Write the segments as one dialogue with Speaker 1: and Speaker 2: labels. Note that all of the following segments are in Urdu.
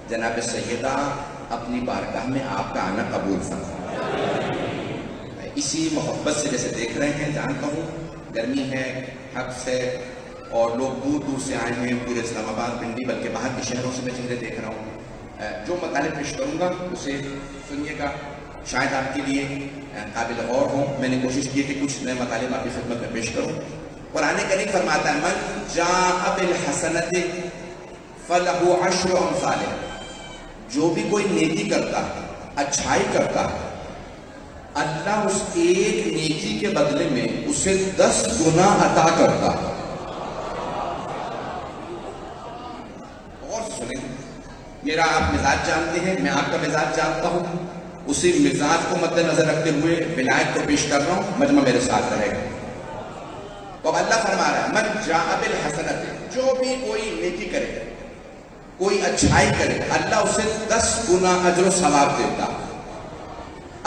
Speaker 1: جناب سیدہ اپنی بارگاہ میں آپ کا آنا قبول فرمائے. اسی محبت سے جیسے دیکھ رہے ہیں، جانتا ہوں گرمی ہے، حبس ہے اور لوگ دور دور سے آئے ہیں، پورے اسلام آباد، پنڈی، بلکہ باہر کے شہروں سے میں چہرے دیکھ رہا ہوں. جو مطالب پیش کروں گا اسے سنیے گا، شاید آپ کے لیے قابل غور ہوں. میں نے کوشش کی کہ کچھ نئے مطالب آپ کی خدمت میں پیش کروں. قرآن کریم فرماتا ہے من جاء بالحسنۃ فلہ عشر امثالہ، جو بھی کوئی نیکی کرتا ہے، اچھائی کرتا ہے، اللہ اس ایک نیکی کے بدلے میں اسے 10 گنا عطا کرتا ہے. اور سنیں، میرا آپ مزاج جانتے ہیں، میں آپ کا مزاج جانتا ہوں، اسی مزاج کو مد نظر رکھتے ہوئے ولایت کو پیش کر رہا ہوں، مجمع میرے ساتھ رہے گا. تو اللہ فرما رہا ہے من جاء بالحسنۃ، جو بھی کوئی نیکی کرے، کوئی اچھائی کرے، اللہ اسے 10 گنا اجر و ثواب دیتا.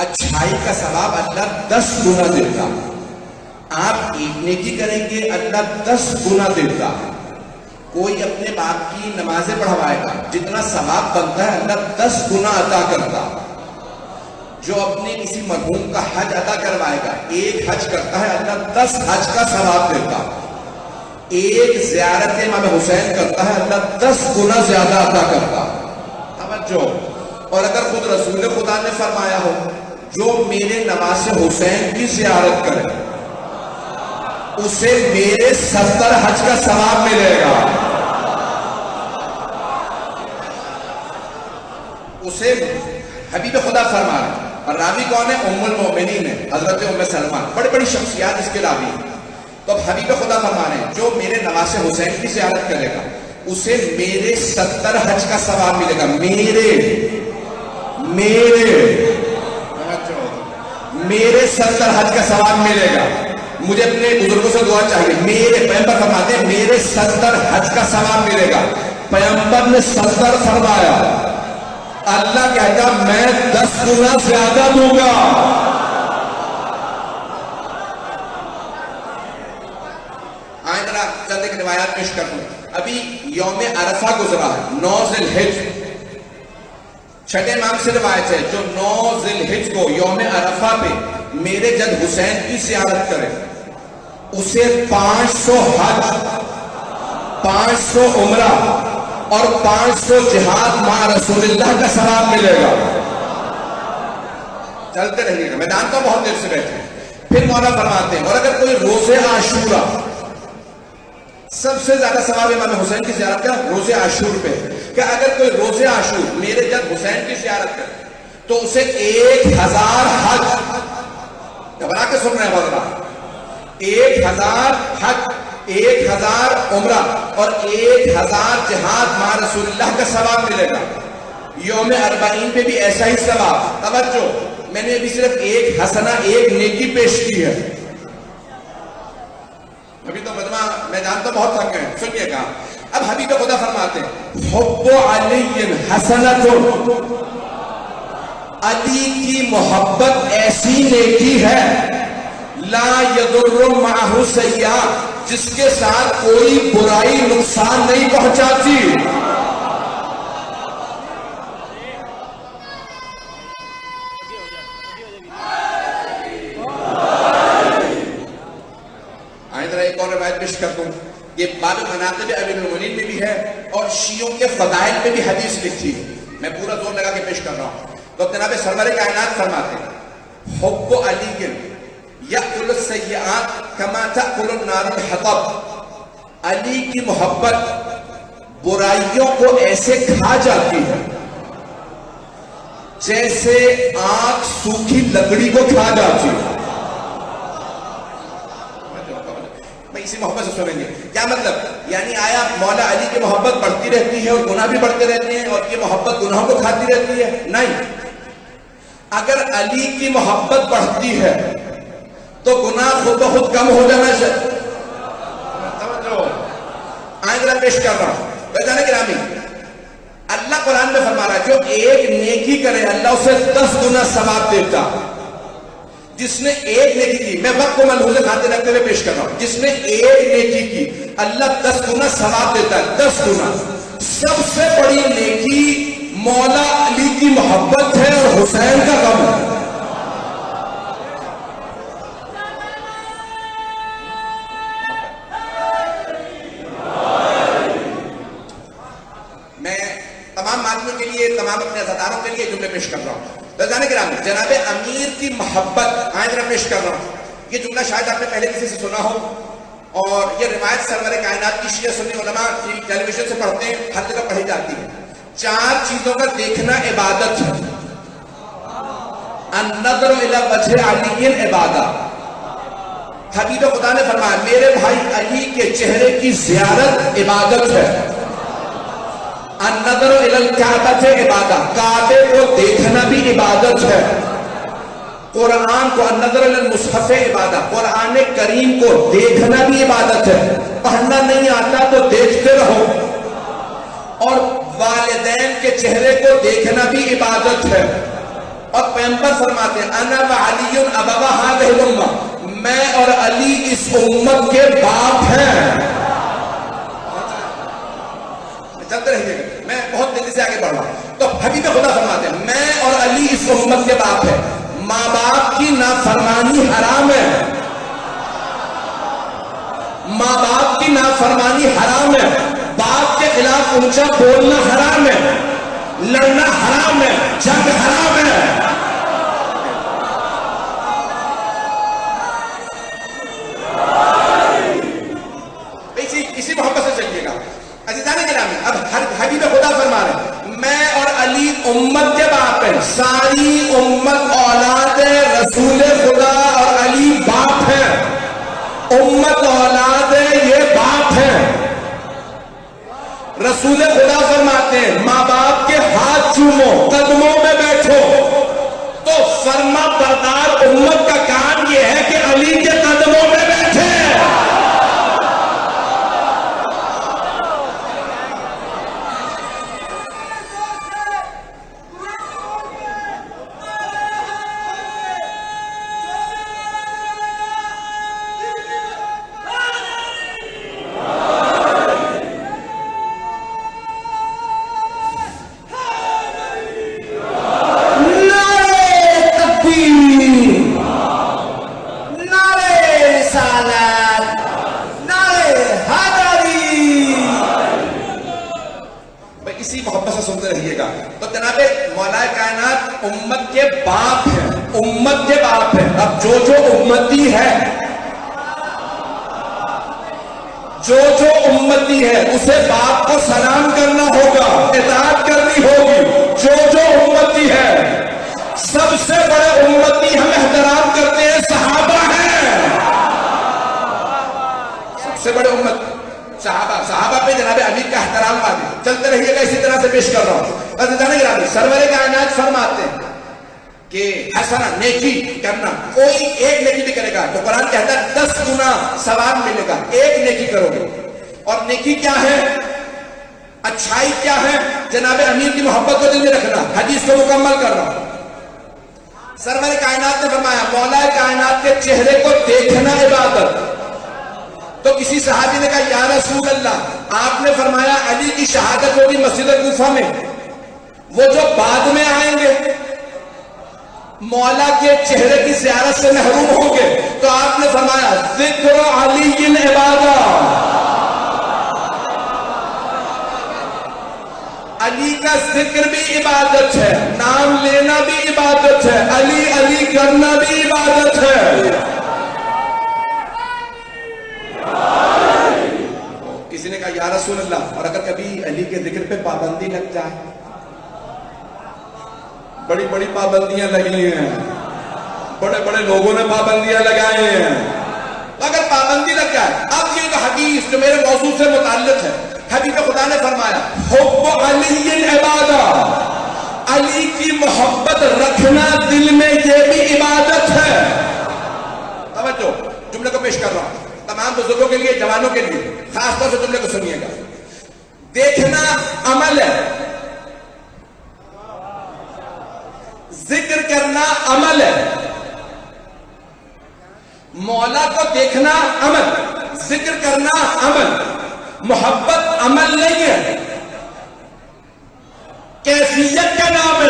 Speaker 1: اچھائی کا ثواب اللہ 10 گنا دیتا. آپ ایک نیکی کریں گے، اللہ 10 گنا دیتا. کوئی اپنے باپ کی نمازیں پڑھوائے گا، جتنا ثواب بنتا ہے اللہ 10 گنا عطا کرتا. جو اپنے کسی مرحوم کا حج ادا کروائے گا، ایک حج کرتا ہے، اللہ 10 حج کا ثواب دیتا. ایک زیارت امام حسین کرتا ہے، اللہ 10 گنا زیادہ عطا کرتا. توجہ. اور اگر خود رسول خدا نے فرمایا ہو جو میرے نواز حسین کی زیارت کرے اسے میرے 70 حج کا ثواب ملے گا. اسے حبیب خدا فرما رہا. اور راوی کون ہے؟ ام المومنین ہے، حضرت ام سلمہ. بڑی بڑی شخصیات اس کے راوی ہیں. تو اب حبیب خدا فرما رہے ہیں جو میرے نواز حسین کی زیارت کرے گا اسے میرے 70 حج کا ثواب ملے گا. میرے 70 حج کا ثواب ملے گا. مجھے اپنے بزرگوں سے دعا چاہیے. میرے پیغمبر فرماتے ہیں میرے 70 حج کا ثواب ملے گا. پیغمبر نے 70 فرمایا، اللہ کہتا میں 10 گنا زیادہ دوں گا. آئیں ذرا چند ایک روایات پیش کر دوں. ابھی یوم عرفہ گزرا ہے، 9 ذی الحجہ. چھٹے امام سے روایت ہے جو 9 ذی الحجہ کو یوم عرفہ پہ میرے جد حسین کی زیارت کرے اسے 500 حج، 500 عمرہ اور 500 جہاد مع رسول اللہ کا ثواب ملے گا. چلتے رہیے گا، میں جانتا ہوں بہت دیر سے بیٹھے ہیں. پھر مولا فرماتے ہیں اور اگر کوئی روزے عاشورہ، سب سے زیادہ ثواب امام حسین کی زیارت کا روزے عاشور پہ، کہ اگر کوئی روزے عاشور میرے جد حسین کی زیارت کرے تو اسے 1000 حج، گھبرا کے سن رہے ہیں حضرات، 1000 حج، 1000 عمرہ اور 1000 جہاد مع رسول اللہ کا ثواب ملے گا. یوم 40 پہ بھی ایسا ہی ثواب. توجہ، میں نے ابھی صرف ایک حسنہ، ایک نیکی پیش کی ہے. ابھی تو مجمع میں جانتا ہوں بہت تھک گئے ہیں، سنیے گا. اب حبیب خدا فرماتے ہیں حب علی حسنۃ، علی کی محبت ایسی نیکی ہے لا یضر معہ سیئہ، جس کے ساتھ کوئی برائی نقصان نہیں پہنچاتی. ایک اور روایت پیش کر دوں. یہ باب مناقب امیر المومنین میں بھی ہے اور شیعوں کے فضائل میں بھی حدیث لکھی ہے. میں پورا زور لگا کے پیش کر رہا ہوں. تو جناب سرور کائنات فرماتے ہیں حب علی یأکل السیئات کما تأکل النار الحطب، علی کی محبت برائیوں کو ایسے کھا جاتی ہے جیسے آگ سوکھی لکڑی کو کھا جاتی ہے. اسی محبت سے سنیں گے کیا مطلب؟ یعنی آیا مولا علی کی محبت بڑھتی رہتی ہے اور گناہ بھی بڑھتے رہتے ہیں اور یہ محبت گناہوں کو کھاتی رہتی ہے؟ نہیں. اگر علی کی محبت بڑھتی ہے تو گناہ خود بخود کم ہو جانا چاہیے. آئندہ پیش کر رہا ہوں. بھائی گرامی، اللہ قرآن میں فرما رہا ہے جو ایک نیکی کرے اللہ اسے 10 گنا ثواب دیتا. جس نے ایک نیکی کی، میں وقت کو ملحوظ خاطر رکھتے ہوئے پیش کر رہا ہوں، جس نے ایک نیکی کی اللہ 10 گنا ثواب دیتا ہے. 10 گنا. سب سے بڑی نیکی مولا علی کی محبت ہے اور حسین کا غم ہے. میں تمام آدمیوں کے لیے، تمام اپنے عزاداروں کے لیے جملے پیش کر رہا ہوں. رضوان کرام، جناب امیر کی محبت آئندہ پیش کر رہا ہوں. یہ جملہ شاید آپ نے پہلے کسی سے سنا ہو، اور یہ روایت سرور کائنات کی شیعہ سنی علماء ٹیلی ویژن سے پڑھتے ہیں، ہر جگہ پڑھی جاتی ہے. 4 چیزوں کا دیکھنا عبادت ہے. النظر الی وجہ علی عبادت. حبیب خدا نے فرمایا میرے بھائی علی کے چہرے کی زیارت عبادت ہے. النظر الی الکعبۃ عبادت. کعبے کو دیکھنا بھی عبادت ہے. قرآن کو النظر الی المصحف عبادت. قرآن کریم کو دیکھنا بھی عبادت ہے. پڑھنا نہیں آتا تو دیکھتے رہو. اور والدین کے چہرے کو دیکھنا بھی عبادت ہے. اور پیغمبر فرماتے ہیں انا وعلی ابوا هذه الامه، میں اور علی اس امت کے باپ ہیں. چلتے رہیے گا، میں بہت تیزی سے آگے بڑھ رہا ہوں. تو حبیب خدا فرماتے ہیں میں اور علی اس امت کے باپ ہیں. ماں باپ کی نافرمانی حرام ہے. ماں باپ کی نافرمانی حرام ہے. باپ کے خلاف اونچا بولنا حرام ہے. لڑنا حرام ہے. جنگ حرام ہے. اسی محبت سے چلیے گا عزیزان گرامی. اب حبیب خدا فرما رہے ہیں میں اور علی امت کے باپ ہیں. ساری امت اولاد رسول خدا اور علی باپ ہیں. امت اولاد یہ باپ ہیں. رسول خدا فرماتے ہیں ماں باپ کے ہاتھ چومو، قدموں میں بیٹھو. تو فرما بردار امت کا کام یہ ہے کہ علی کے قدموں میں بیٹھے. اسی محبت سے سنتے رہیے گا. تو جناب مولا کائنات امت کے باپ ہیں. امت کے باپ ہیں. اب جو امتی ہے، جو امتی ہے اسے باپ کو سلام کرنا ہوگا، اطاعت کرنی ہوگی. جو امتی ہے، سب سے بڑے امتی ہم احترام کرتے ہیں صحابہ ہیں. سب سے بڑے امت صحابہ پہ جناب امیر کا احترام پاتے. چلتے رہیے گا اسی طرح سے پیش کر رہا ہوں. سرور کائنات فرماتے ہیں کہ حسنہ نیکی کرنا، کوئی ایک نیکی بھی کرے گا تو قرآن کہتا ہے 10 گنا ثواب ملے گا. ایک نیکی کرو گے. اور نیکی کیا ہے؟ اچھائی کیا ہے؟ جناب امیر کی محبت کو دل میں رکھنا. حدیث کو مکمل کر رہا ہوں. سرور کائنات نے فرمایا مولا کائنات کے چہرے کو دیکھنا عبادت. تو کسی صحابی نے کہا یا رسول اللہ، آپ نے فرمایا علی کی شہادت ہوگی مسجد کوفہ میں، وہ جو بعد میں آئیں گے مولا کے چہرے کی زیارت سے محروم ہوں گے. تو آپ نے فرمایا ذکر علی عبادت. علی کا ذکر بھی عبادت ہے، نام لینا بھی عبادت ہے، علی علی کرنا بھی عبادت ہے. کسی نے کہا یا رسول اللہ، اور اگر کبھی علی کے ذکر پہ پابندی لگ جائے؟ بڑی بڑی پابندیاں لگی ہیں، بڑے بڑے لوگوں نے پابندیاں لگائے ہیں. اگر پابندی لگ جائے، اب یہ حدیث جو میرے موضوع سے متعلق ہے، حبیب خدا نے فرمایا حب علی عبادت. علی کی محبت رکھنا دل میں یہ بھی عبادت ہے. توجہ، جملے کو پیش کر رہا ہوں تمام بزرگوں کے لیے، جوانوں کے لیے، خاص طور سے جملے کو سنیے گا. دیکھنا عمل ہے، ذکر کرنا عمل ہے. مولا کو دیکھنا عمل، ذکر کرنا عمل. محبت عمل نہیں ہے.
Speaker 2: کیفیت کا نام ہے.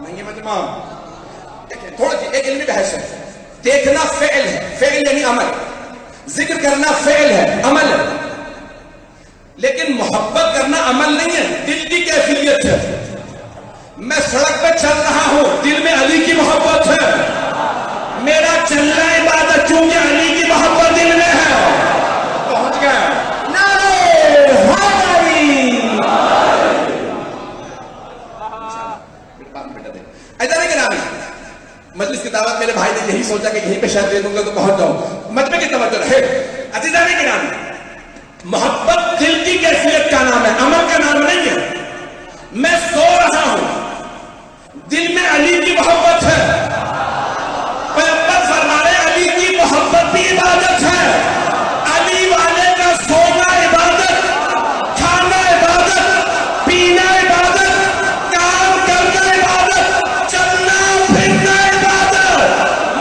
Speaker 1: نہیں ہے مجمع. تھوڑا سی ایک علمی بحث ہے. دیکھنا فعل ہے، فعل یعنی عمل. ذکر کرنا فعل ہے، عمل ہے. لیکن محبت کرنا عمل نہیں ہے، دل کی کیفیت ہے. میں سڑک پہ چل رہا ہوں، دل میں علی کی محبت ہے. میرا چلنا عبادت کیونکہ علی کی محبت دل میں ہے. پہنچ گیا. ایسا نہیں کہ مجلس کی دعوت میرے بھائی نے یہی سوچا کہ یہیں پہ شاید دے دوں گا تو پہنچ جاؤں. مجمع کی توجہ رہے. عزیزان کرام، محبت دل کی کیفیت کا نام ہے، عمل کا نام نہیں ہے. میں سو رہا ہوں، دل میں علی کی محبت ہے. پیغمبر فرما رہے علی کی محبت بھی عبادت ہے. علی والے کا سونا عبادت، کھانا عبادت، پینا عبادت، کام کرنا عبادت، چلنا پھرنا عبادت،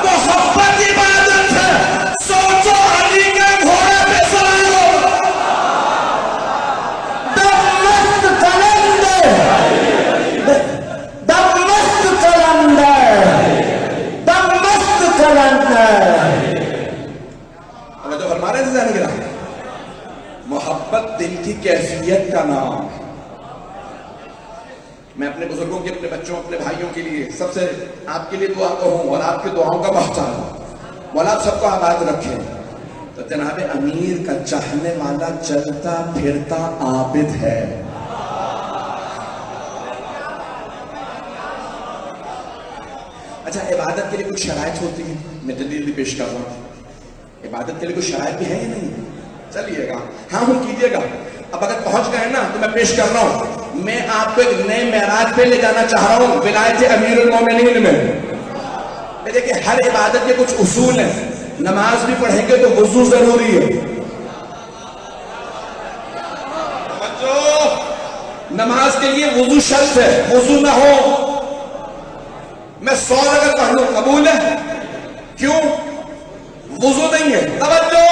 Speaker 1: محبت عبادت ہے. سوچو علی کا گھوڑے پہ سوار ہو.
Speaker 2: دمست کلندر، دمست کلندر، دمست کلندر.
Speaker 1: جو فرما رہے ہیں گرا، محبت دل کی کیفیت کا نام. میں اپنے بزرگوں کے، اپنے بچوں، اپنے بھائیوں کے لیے، سب سے آپ کے لیے دعا کروں اور آپ کی دعاؤں کا محتاج ہوں. مولا آپ سب کو آباد رکھے. تو جناب امیر کا چاہنے والا چلتا پھرتا عابد ہے. اچھا، عبادت کے لیے کچھ شرائط ہوتی ہے، میں جلدی پیش کر رہا ہوں. عبادت کے لیے کچھ شرائط بھی ہے یا نہیں؟ چلیے گا، ہاں کیجیے گا. اب اگر پہنچ گئے نا تو میں پیش کر رہا ہوں. میں آپ کو ایک نئے معراج پہ لے جانا چاہ رہا ہوں، ولایت امیر المومنین میں. دیکھیں ہر عبادت کے کچھ اصول ہیں. نماز بھی پڑھیں گے تو وضو ضروری ہے. نماز کے لیے وضو شرط ہے. وضو نہ ہو میں 100 اگر پڑھ لوں قبول ہے؟ کیوں؟ وضو نہیں ہے. توجہ،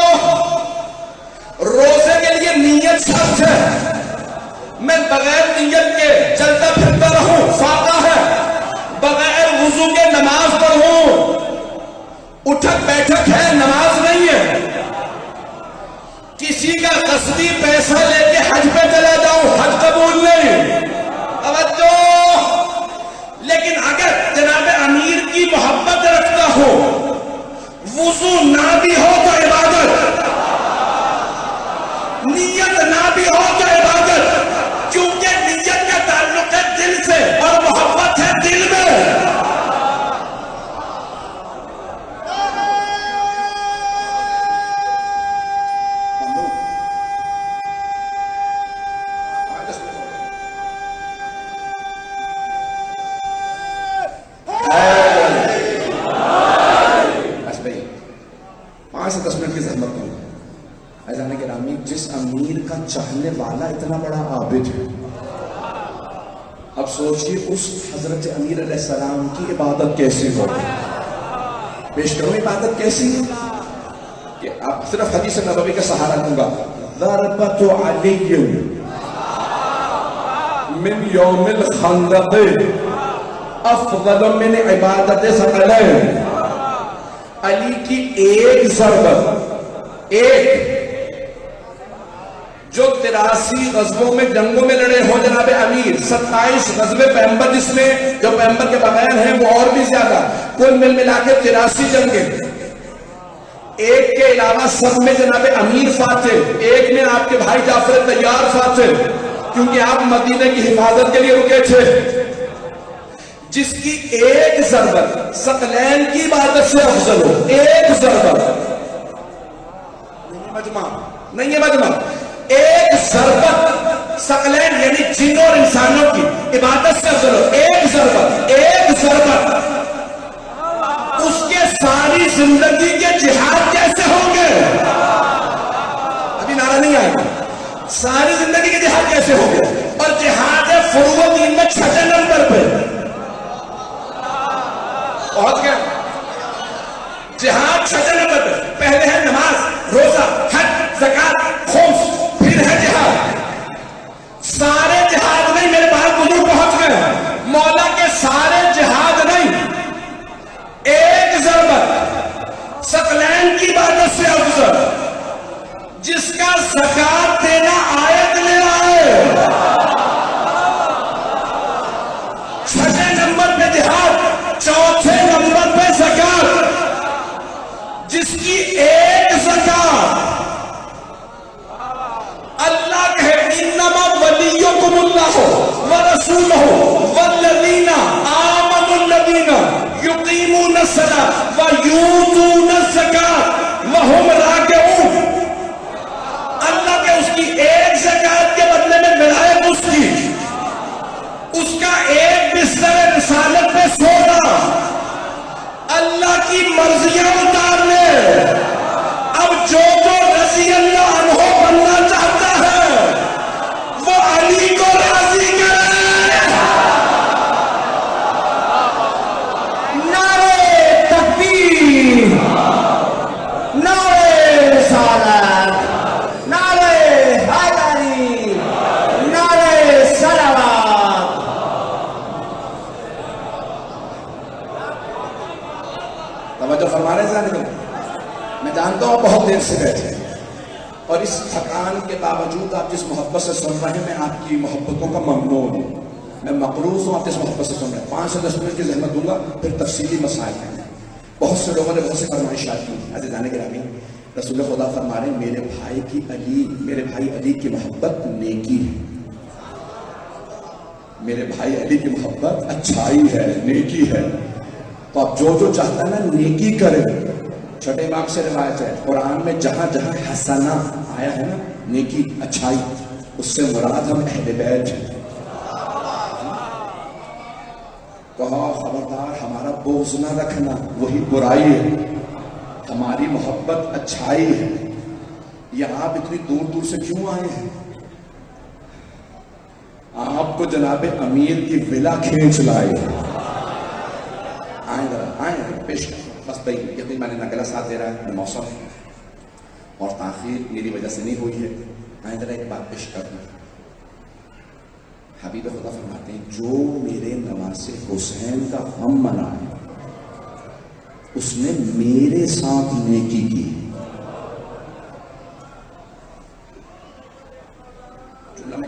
Speaker 1: روزے کے لیے نیت شرط ہے. میں بغیر نیت کے چلتا پھرتا رہوں فاقہ ہے. بغیر وضو کے نماز پڑھوں اٹھک بیٹھک ہے، نماز نہیں ہے. کسی کا قصدی پیسہ لے کے حج پہ چلا جاؤں، حج قبول نہیں. توجہ. لیکن اگر جناب امیر کی محبت رکھتا ہو، وضو نہ بھی ہو تو عبادت، نیت نہ بھی ہو تو عبادت. کیونکہ نیت کا تعلق ہے دل سے اور محبت ہے دل میں. جس امیر کا چاہنے والا اتنا بڑا عابد ہے، اب سوچئے اس حضرت امیر علیہ السلام کی عبادت کیسی ہو. پیش کروں عبادت کیسی ہے کہ اب صرف حدیث نبوی کا سہارا لوں گا. ضربت علی من یوم الخندق افضل من عبادت ثقلین. علی کی ایک ضربت، ایک جو 83 غزووں میں جنگوں میں لڑے ہو جناب امیر، 27 غزوے پیغمبر جس میں جو پیغمبر کے بغیر ہیں وہ اور بھی زیادہ، کل ملا کے 83 جنگیں. ایک کے علاوہ سب میں جناب امیر فاتح، ایک میں آپ کے بھائی جعفر طیار فاتح، کیونکہ آپ مدینے کی حفاظت کے لیے رکے تھے. جس کی ایک ضربت ثقلین کی عبادت سے افضل ہو. ایک ضربت نہیں ہے مجمع، ایک ضربت ثقلین یعنی جنوں اور انسانوں کی عبادت سے افضل ہو. ایک ضربت، ایک ضربت. اس کے ساری زندگی کے جہاد کیسے ہوں گے؟ ابھی نعرہ نہیں آئے گا. ساری زندگی کے جہاد کیسے ہوں گے؟ اور جہاد فروغ دین میں 6 نمبر پہ پہنچ گئے. جہاد 6 نمبر پہ. پہلے ہے نماز، روزہ، حج، زکات، خمس، پھر ہے جہاد. سارے جہاد میں میرے بات
Speaker 2: رسالت پہ سونا، اللہ کی مرضیاں اتارنے. اب جو رضی اللہ عنہ بننا چاہتا ہے وہ علی کو راضی کرے. نعرہ تکبیر، نعرہ رسالت، نعرہ حیدری، نعرہ صلوات.
Speaker 1: توجہ فرما رہے ہیں. میں جانتا ہوں بہت دیر سے بیٹھے اور اس تھکان کے باوجود آپ جس محبت سے سن رہے ہیں میں آپ کی محبتوں کا ممنون ہوں. میں مقروض ہوں آپ جس محبت سے سن رہے ہیں. 5 سے 10 منٹ کی زحمت دوں گا پھر تفصیلی مسائل ہیں. بہت سے لوگوں نے بہت سی فرمائشات کی. عزیزان گرامی، رسول خدا فرما رہے ہیں میرے بھائی علی کی محبت نیکی ہے. میرے بھائی علی کی محبت اچھائی ہے، نیکی ہے. تو آپ جو چاہتا ہے نا نیکی کرے. چھٹے امام سے روایت ہے قرآن میں جہاں جہاں حسنہ آیا ہے نا، نیکی اچھائی، اس سے مراد ہم اہل بیت ہیں. کہا خبردار ہمارا بغض نہ رکھنا، وہی برائی ہے. ہماری محبت اچھائی ہے. یہ آپ اتنی دور دور سے کیوں آئے ہیں؟ آپ کو جناب امیر کی ولا کھینچ لائے. آئیں پیش کریں. بس یقین میں نے نگلا ساتھ دے رہا ہے. موسم اور تاخیر میری وجہ سے نہیں ہوئی ہے. آئیں ذرا ایک بات پیش کر دوں. حبیب خدا فرماتے ہیں جو میرے نواسے حسین کا غم منائے اس نے میرے ساتھ نیکی کی. جملہ میں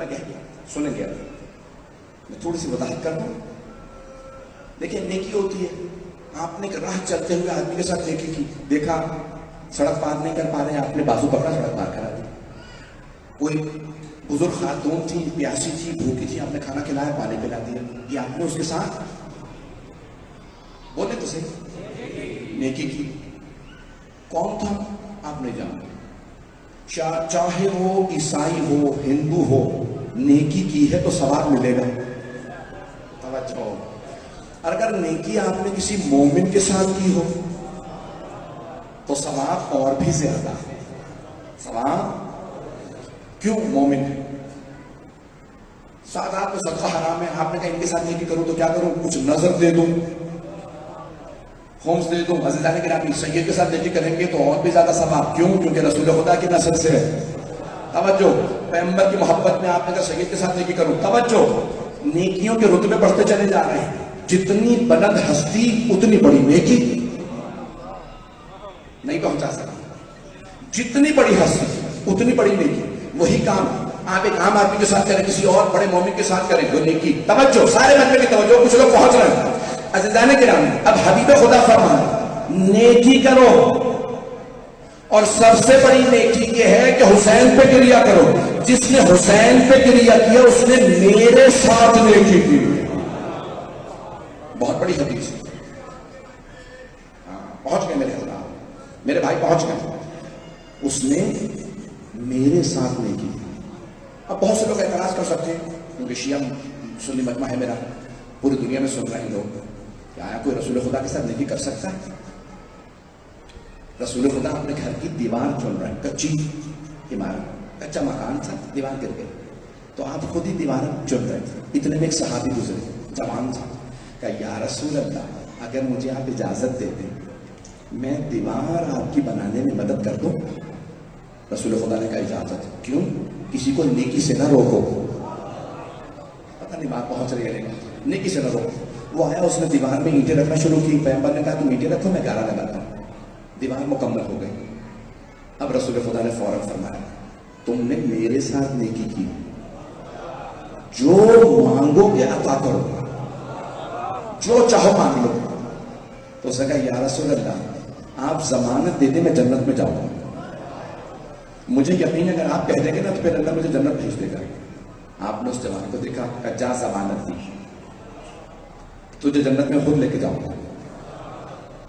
Speaker 1: کہہ دیا سنیں گے. میں تھوڑی سی وضاحت کر دوں. دیکھیں نیکی ہوتی ہے آپ نے راہ چلتے ہوئے آدمی کے ساتھ نیکی کی. دیکھا سڑک پار نہیں کر پا رہے ہیں، آپ نے بازو پکڑا سڑک پار کرا دی. کوئی بزرگ خاتون تھی، پیاسی تھی، بھوکی تھی، آپ نے کھانا کھلایا، پانی پلا دیا. یہ آپ نے اس کے ساتھ بولے تو صحیح نیکی کی. کون تھا آپ نہیں جانتے. چاہے وہ عیسائی ہو ہندو ہو، نیکی کی ہے تو ثواب ملے گا. توجہ. اگر نیکی آپ نے کسی مومن کے ساتھ کی ہو تو ثواب اور بھی زیادہ ہے. ثواب کیوں؟ مومن ہے. ساتھ آپ کو صدقہ حرام ہے، آپ نے کہا ان کے ساتھ نیکی کروں تو کیا کروں؟ کچھ نظر دے دوں، خمس دے دوں. عزیزان گرامی سید کے ساتھ نیکی کریں گے تو اور بھی زیادہ ثواب. کیوں؟ کیونکہ رسول خدا کی نسل سے ہے. توجہ. پیغمبر کی محبت میں آپ نے کہا سید کے ساتھ نیکی کروں. توجہ. نیکیوں کے رتبے بڑھتے چلے جا رہے ہیں. جتنی بلند ہستی اتنی بڑی نیکی نہیں پہنچا سکتی. جتنی بڑی ہستی اتنی بڑی نیکی. وہی کام آپ ایک عام آدمی کے ساتھ کریں، کسی اور بڑے مومن کے ساتھ کریں وہ نیکی. توجہ. سارے مجمع کی توجہ. کچھ لوگ پہنچ رہے ہیں. عزیزان گرامی اب حبیب خدا فرمائے نیکی کرو، اور سب سے بڑی نیکی یہ ہے کہ حسین پہ کریا کرو. جس نے حسین پہ کریا کیا اس نے میرے ساتھ نیکی کی. بہت بڑی حدیث. پہنچ گئے میرے خدا، میرے بھائی پہنچ گئے. اس نے میرے ساتھ نیکی کی. اب بہت سے لوگ اعتراض کر سکتے ہیں کیونکہ شیعہ سنی مجمع ہے میرا، پوری دنیا میں سن رہے ہیں لوگ، کہ آیا کوئی رسول خدا کے ساتھ نیکی کر سکتا ہے؟ رسول خدا اپنے گھر کی دیوار چن رہے ہیں، کچی عمارت، کچا مکان تھا، دیوار گر گئی تو آپ خود ہی دیوار چن رہے تھے. اتنے میں ایک صحابی گزرے، جوان تھا، کہا یا رسول اللہ اگر مجھے آپ اجازت دے دیں میں دیوار آپ کی بنانے میں مدد کر دوں. رسول خدا نے کہا اجازت. کیوں؟ کسی کو نیکی سے نہ روکو. پتہ نہیں بات پہنچ رہی ہے لیکن نیکی سے نہ روکو. وہ آیا، اس نے دیوار میں اینٹیں رکھنا شروع کی. پیغمبر نے کہا تم اینٹیں رکھو میں گارا لگاتا ہوں. دیوار مکمل ہو گئی. اب رسول خدا نے فوراً فرمایا تم نے میرے ساتھ نیکی کی، جو مانگو گے عطا کرو، جو چاہو مانگ لو. تو اس نے کہا یا رسول اللہ آپ ضمانت دے دیں میں جنت میں جاؤں گا. مجھے یقین ہے اگر آپ کہہ دیں گے نا تو پھر اللہ مجھے جنت بھیج دے گا. آپ نے اس جوان کو دیکھا، جا ضمانت دی، تجھے جنت میں خود لے کے جاؤں گا.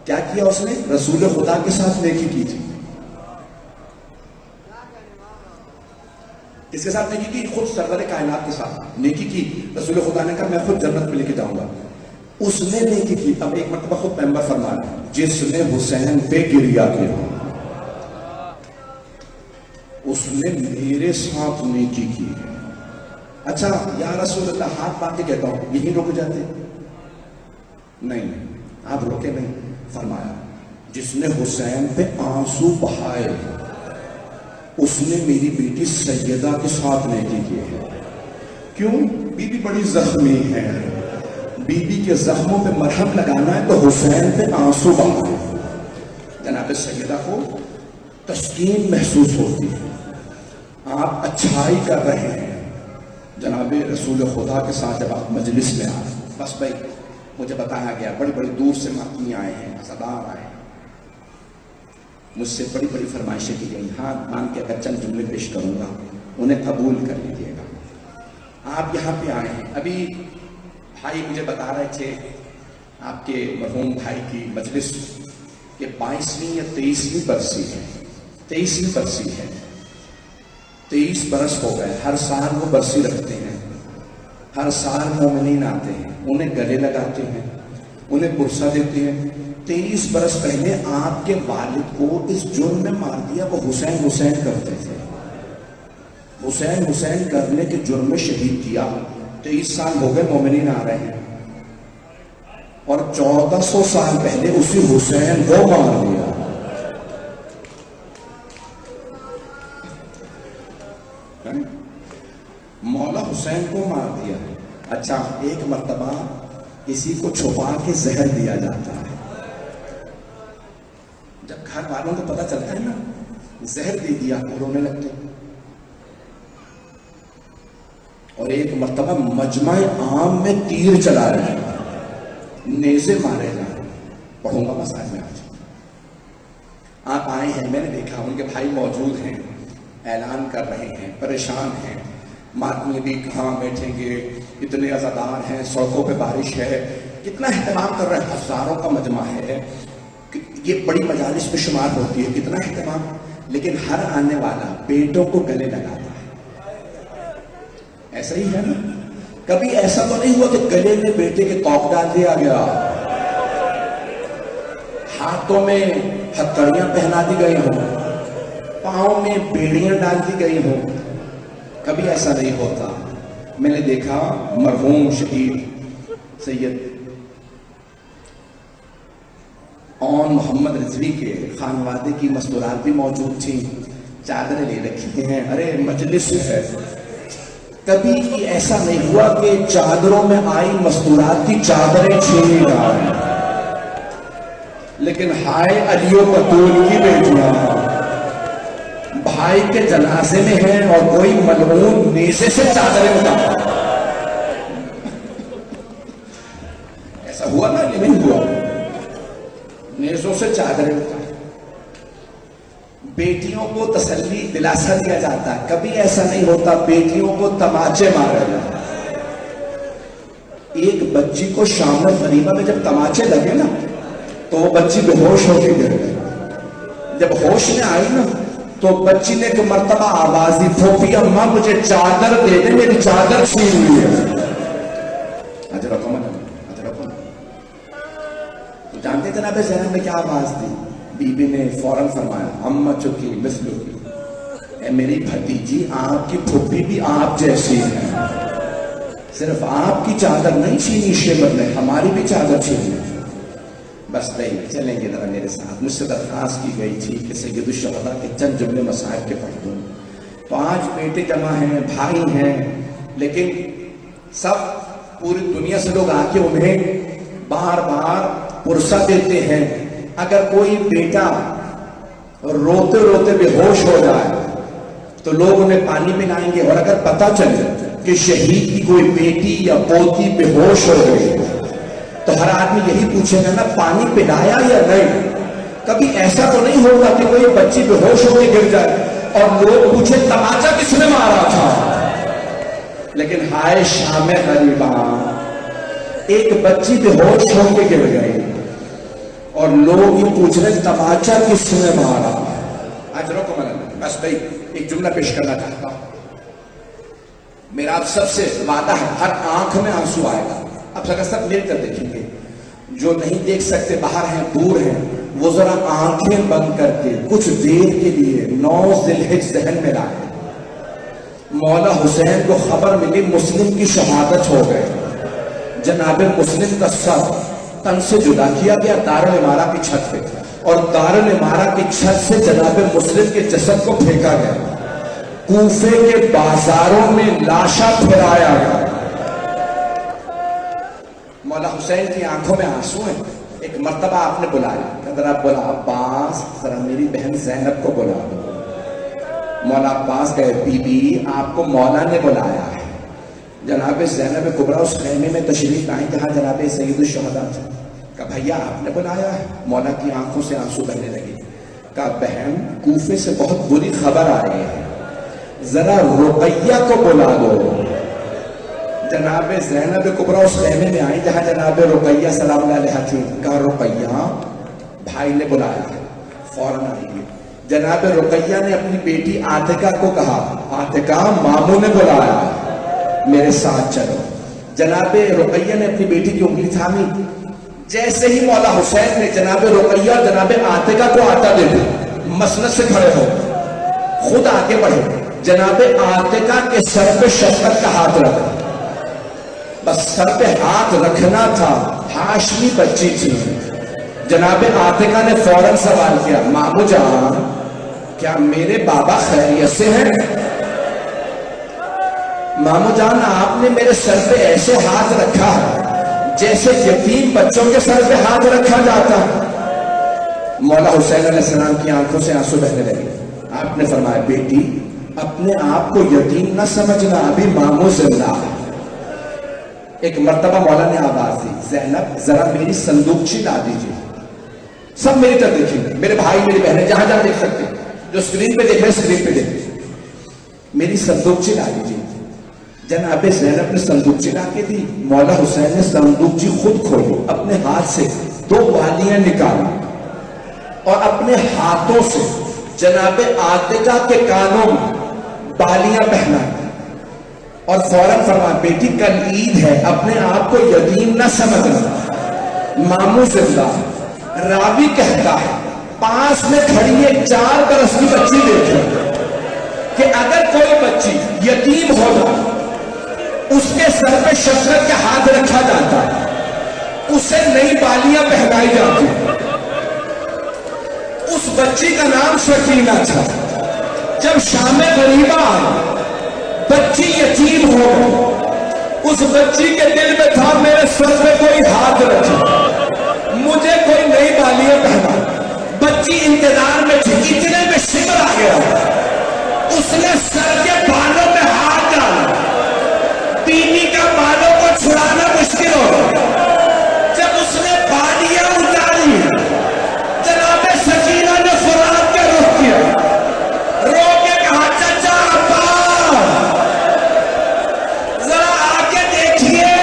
Speaker 1: کیا کیا اس نے؟ رسول خدا کے ساتھ نیکی کی تھی. کس کے ساتھ نیکی کی؟ خود سرور کائنات کے ساتھ نیکی کی. رسول خدا نے کہا میں خود جنت میں لے کے جاؤں گا. اس نے نیکی کی. اب ایک مرتبہ خود پیغمبر فرما رہے ہیں جس نے حسین پہ گریا کیا اس نے میرے ساتھ نیکی کی. اچھا یا رسول اللہ ہاتھ باندھ کے کہتا ہوں یہی رک جاتے؟ نہیں آپ روکے نہیں. فرمایا جس نے حسین پہ آنسو بہائے اس نے میری بیٹی سیدہ کے ساتھ نیکی کی ہے. کیوں؟ بی بی بڑی زخمی ہے, بی بی کے زخموں پہ مرہم لگانا ہے تو حسین پہ آنسو بہائے. جناب سیدہ کو تسکین محسوس ہوتی ہے, آپ اچھائی کر رہے ہیں. جناب رسول خدا کے ساتھ جب آپ مجلس میں آئے, بس بھائی مجھے بتایا گیا بڑی بڑی دور سے ماتمی آئے ہیں, صدار آئے ہیں, مجھ سے بڑی بڑی فرمائشیں کی گئی. ہاں مان کے اگر چند جملے پیش کروں گا انہیں قبول کر لیجیے گا. آپ یہاں پہ آئے ہیں. ابھی بھائی مجھے بتا رہے تھے آپ کے مرحوم بھائی کی مجلس کے 22ویں یا 23ویں برسی ہے. 23ویں برسی ہے. 23 برس ہو گئے. ہر سال وہ برسی رکھتے ہیں, ہر سال مومنین آتے ہیں, انہیں گلے لگاتے ہیں, انہیں پرسہ دیتے ہیں. 23 برس پہلے آپ کے والد کو اس جرم میں مار دیا. وہ حسین حسین کرتے تھے, حسین حسین کرنے کے جرم میں شہید کیا. 23 سال ہو گئے مومنین آ رہے ہیں اور 1400 سال پہلے اسی حسین کو مار دیا. مولا حسین کو مار دیا. اچھا ایک مرتبہ کسی کو چھپا کے زہر دیا جاتا ہے. جب گھر والوں کو پتہ چلتا ہے نا زہر دے دیا تو رونے لگتے. اور ایک مرتبہ مجمع عام میں تیر چلا رہے ہیں, نیزے مارے جائیں. پڑھوں گا مسائل میں آج. آپ آئے ہیں, میں نے دیکھا ان کے بھائی موجود ہیں, اعلان کر رہے ہیں, پریشان ہیں. ماتمی بھی کہاں بیٹھیں گے, اتنے عزادار ہیں, سڑکوں پہ بارش ہے, کتنا اہتمام کر رہے ہیں. ہزاروں کا مجمع ہے, یہ بڑی مجالس میں شمار ہوتی ہے, کتنا اہتمام. لیکن ہر آنے والا بیٹوں کو گلے لگاتا ہے. ایسا ہی ہے نا. کبھی ایسا تو نہیں ہوا کہ گلے میں بیٹے کے توق ڈال دیا گیا, ہاتھوں میں ہتھکڑیاں پہنا دی گئی ہوں, پاؤں میں بیڑیاں ڈال دی گئی ہوں. کبھی ایسا نہیں ہوتا. میں نے دیکھا مرحوم شہید سید اون محمد رضوی کے خانوادے کی مستورات بھی موجود تھیں, چادریں لے رکھی ہیں. ارے مجلس ہے. کبھی ایسا نہیں ہوا کہ چادروں میں آئی مستورات کی چادریں چھینی جائیں. لیکن ہائے علی و بطول کی بیٹیاں بھائی کے جنازے میں ہیں اور کوئی ملعون نیزے سے چادریں اٹھا. ایسا ہوا نا کہ نہیں ہوا؟ نیزوں سے چادریں اٹھا. بیٹیوں کو تسلی دلاسا دیا جاتا ہے. کبھی ایسا نہیں ہوتا بیٹیوں کو تماچے مارے جاتے. ایک بچی کو شام غریبہ میں جب تماچے لگے نا تو وہ بچی بے ہوش ہو کے گر گئی. جب ہوش میں آئی نا تو بچی نے ایک مرتبہ آواز دی, پھوپھی اماں مجھے چادر دے دے, میری چادر چھین ہوئی ہے. تو جانتے جناب زینب نے کیا آواز دی؟ بی بی نے فوراً فرمایا اماں چکی مثلو کی, اے میری بھتیجی آپ کی پھوپھی بھی آپ جیسی ہے. صرف آپ کی چادر نہیں چھینی شیبر نے, ہماری بھی چادر چھینی. بس نہیں چلیں گے ذرا میرے ساتھ. مجھ سے درخواست کی گئی تھی کہ سید الشہداء کے چند جملے مسائل کے پڑھ دوں. تو آج بیٹے جمع ہیں, بھائی ہیں, لیکن سب پوری دنیا سے لوگ آ کے انہیں بار بار پرسہ دیتے ہیں. اگر کوئی بیٹا روتے روتے بے ہوش ہو جائے تو لوگ انہیں پانی پلائیں گے, اور اگر پتہ چلے کہ شہید کی کوئی بیٹی یا پوتی بے ہوش ہو گئی تو ہر آدمی یہی پوچھے گا نا پانی پلایا یا نہیں. کبھی ایسا تو نہیں ہوگا کہ کوئی بچی بے ہوش ہو کے گر جائے اور لوگ پوچھے تماچا کس نے مارا تھا. لیکن ہائے شام غریباں, ایک بچی بے ہوش ہو کے گر گئی اور لوگ یہ پوچھ رہے تماچا کس نے مارا. آج رکو میں بس بھائی ایک جملہ پیش کرنا چاہتا ہوں. میرا آپ سب سے وعدہ ہے ہر آنکھ میں آنسو آئے گا. اب سر سب میرے طرف دیکھیں گے. جو نہیں دیکھ سکتے باہر ہیں دور ہیں وہ ذرا آنکھیں بند کر کے کچھ دیر کے لیے 9 ذی الحجہ ذہن میں لائیں. مولا حسین کو خبر ملی مسلم کی شہادت ہو گئے. جناب مسلم کا سر تن سے جدا کیا گیا دارالعمارہ کی چھت پہ اور دارالعمارہ کی چھت سے جناب مسلم کے جسد کو پھینکا گیا. کوفے کے بازاروں میں لاشا پھیلایا گیا. مولا حسین کی آنکھوں میں آنسو ہیں. ایک مرتبہ آپ نے بلایا ذرا بولا عباس ذرا میری بہن زینب کو بلا دو. مولا عباس گئے بی بی آپ کو مولا نے بلایا ہے. جناب زینب کبریٰ اس خیمے میں تشریف لائیں جہاں جناب سید الشہداء تھے. کہا بھیا آپ نے بلایا ہے. مولا کی آنکھوں سے آنسو بہنے لگے. کہا بہن کوفے سے بہت بری خبر آ رہی ہے ذرا رقیہ کو بلا دو. جناب زینب کبریٰ اس خیمے میں آئی جہاں جناب رقیہ سلام اللہ علیہا تھی. کہا رقیہ بھائی نے بلایا ہے فوراً آئیے. جناب رقیہ نے اپنی بیٹی عاتقہ کو کہا عاتقہ ماموں نے بلایا میرے ساتھ چلو. جناب رقیہ نے اپنی بیٹی کی انگلی تھامی. جیسے ہی مولا حسین نے جناب رقیہ اور جناب عاتقہ کو آٹا دے دیا مسند سے کھڑے ہو خود آگے بڑھے. جناب عاتقہ کے سر پہ شفقت کا ہاتھ رکھا. بس سر پہ ہاتھ رکھنا تھا. ہاشمی بچی تھی. جناب عاتقہ نے فوراً سوال کیا مامو جان کیا میرے بابا خیریت سے ہیں؟ مامو جان آپ نے میرے سر پہ ایسے ہاتھ رکھا ہے جیسے یتیم بچوں کے سر پہ ہاتھ رکھا جاتا. مولا حسین علیہ السلام کی آنکھوں سے آنسو بہنے لگے. آپ نے فرمایا بیٹی اپنے آپ کو یتیم نہ سمجھنا ابھی مامو زندہ ہے. ایک مرتبہ مولا نے آواز دی زینب ذرا میری صندوقچی لا دیجیے. سب میری طرف دیکھیں میرے بھائی میری بہنیں جہاں جہاں دیکھ سکتے جو سکرین پہ دیکھ رہے سکرین پہ دیکھ. میری صندوقچی لا دیجیے. جناب زینب نے صندوقچی لا کے دی. مولا حسین نے صندوقچی خود کھولی اپنے ہاتھ سے 2 بالیاں نکالی اور اپنے ہاتھوں سے جناب عاتقہ کے کانوں میں بالیاں پہنائی اور فوراً فرمایا بیٹی کل عید ہے اپنے آپ کو یتیم نہ سمجھنا مامو زندہ. راوی کہتا ہے پاس میں کھڑی ایک 4 برس کی بچی دیکھیں کہ اگر کوئی بچی یتیم ہو جائے اس کے سر پہ شفقت کا ہاتھ رکھا جاتا اسے نئی بالیاں پہنائی جاتی. اس بچی کا نام سکینہ تھا. جب شام غریبہ آئی بچی یتیم ہو گئی. اس بچی کے دل میں تھا میرے سر پہ کوئی ہاتھ رکھے مجھے کوئی نئی بالیاں پہنا. بچی انتظار میں تھی. اتنے میں شمر آ گیا. اس نے سر کے بالوں میں ہاتھ ڈالا. بیوی کا بالوں کو چھڑانا مشکل ہو گیا. جب اس نے بالیاں اتاری جناب سکینہ نے فرات کا رخ کیا. رو کے کہا چچا ابا ذرا آگے دیکھیے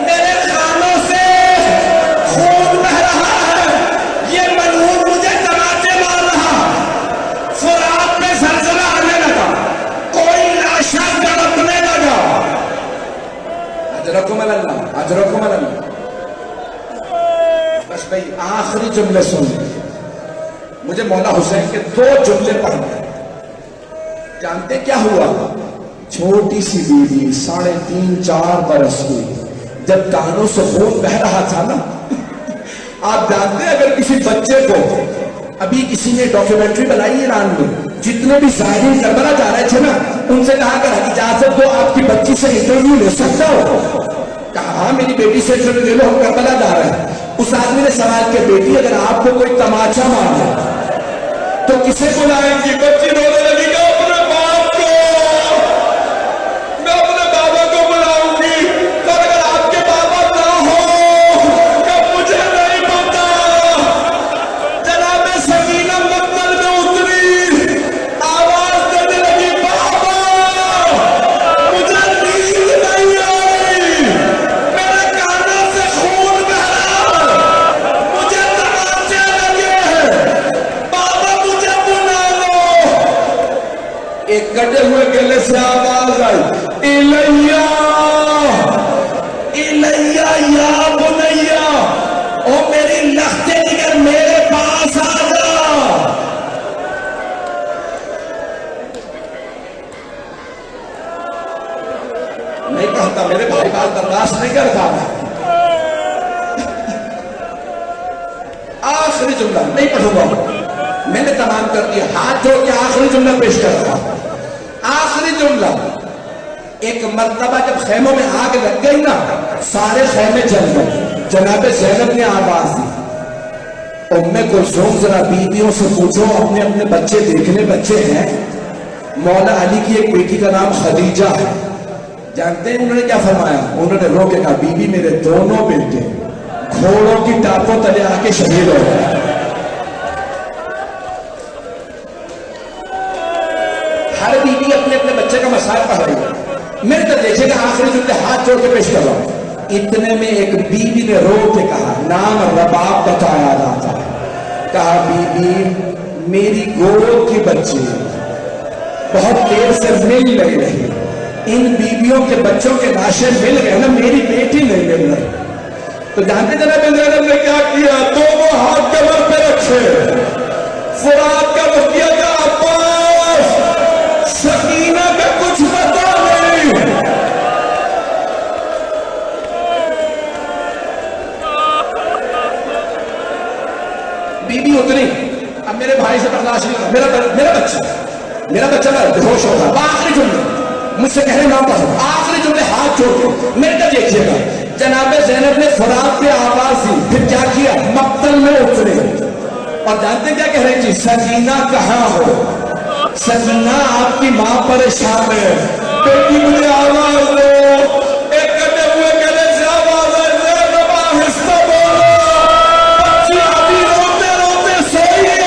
Speaker 1: میرے خانوں سے خون بہ رہا ہے. یہ ملعون مجھے تماچے مار رہا. فرات میں زلزلہ آنے لگا. کوئی لاشا تڑپنے لگا. اجرکم اللہ اجرکم اللہ. بس بھائی آخری جملے سن مجھے مولا حسین کے 2 جملے پڑھنے. جانتے کیا ہوا؟ چھوٹی سی بیوی 3.5-4 برس کی جب کانوں سے خون بہ رہا تھا نا. آپ جانتے ہیں اگر کسی بچے کو ابھی کسی نے ڈاکیومنٹری بنائی ایران میں جتنے بھی زائرین کربلا جا رہے تھے نا ان سے کہا کہ اجازت دو آپ کی بچی سے انٹرویو لے سکتا ہو. کہا ہاں میری بیٹی سے انٹرویو لے لو ہم کربلا جا رہے ہیں. اس آدمی نے سوال کیا بیٹی اگر آپ کو کوئی تماچا مار دے تو کسے بلائیں گی؟ بچی رونے لگی کہ اپنے باپ کو. میں اپنے بابا کو بلاؤں گی. تو اگر آپ کے بابا نہ ہو کہ مجھے نہیں پتا. جناب سکینہ مقتل میں اتری آواز دینے لگی بابا مجھے نیند نہیں آئی. میرے کانوں سے خون بہ رہا. مجھے تماچے لگے ہیں. بابا مجھے بلا لو.
Speaker 2: سے آواز آئی الیہ الیہ یا بنیہ، او میری لختے دیگر میرے پاس آ جا۔ نہیں کہتا میرے بھائی بات برداشت نہیں کرتا، آخری جملہ نہیں پڑھوں گا، میں نے تمام کر دیا، ہاتھ جوڑ کے آخری جملہ پیش کر رہا ہوں۔ آخری جملہ، ایک مرتبہ جب خیموں میں آگ لگ گئی نا، سارے خیمے جل گئے، جناب زینب نے آواز دی ام کلثوم ذرا بیویوں سے پوچھو اپنے اپنے بچے دیکھنے، بچے ہیں؟ مولا علی کی ایک بیٹی کا نام خدیجہ ہے، جانتے ہیں انہوں نے کیا فرمایا؟ انہوں نے رو کے کہا بی بی میرے دونوں بیٹے گھوڑوں کی ٹاپوں تلے آ کے شہید ہو گئے۔ ہر بیوی اپنے اپنے بچے کا مسائل پڑھ رہی ہے، میرے تو دیکھے گا آخری جملے ہاتھ جوڑ کے پیش کر رہا ہوں۔ اتنے میں ایک بیوی نے رو کے کہا، نام رباب بتایا جاتا ہے، کہا بی بی میری گود کی بچی بہت دیر سے مل نہیں رہی، ان بیویوں کے بچوں کے لاشیں مل گئے نا، میری بیٹی نہیں مل رہی۔ تو جانتے جناب زینب نے کیا کیا؟ دونوں ہاتھ کمر پہ رکھے، فرات کا بقیہ کا عباس، سکینہ کا کچھ پتا نہیں، بی بی اتری، اب میرے بھائی سے برداشت نہیں ہوگا، میرا بچہ بے ہوش ہوگا۔ آخری جملے مجھ سے کہنے نام پڑھو، آخری جملے ہاتھ جوڑ کے میرے کو دیکھیے گا۔ جناب زینب نے فرات پہ آواز دی، پھر کیا کیا؟ مقتل میں اترے، اور جانتے کیا کہہ رہی تھی؟ سکینہ کہاں ہو؟ سکینہ آپ کی ماں پریشان ہے، بیٹی مجھے آواز دو۔ ایک کٹے ہوئے گلے سے آواز ہے، زینب آہستہ بولو، بچی ابھی روتے روتے سوئی ہے۔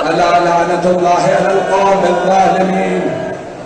Speaker 2: اللہ لعنت اللہ علی القوم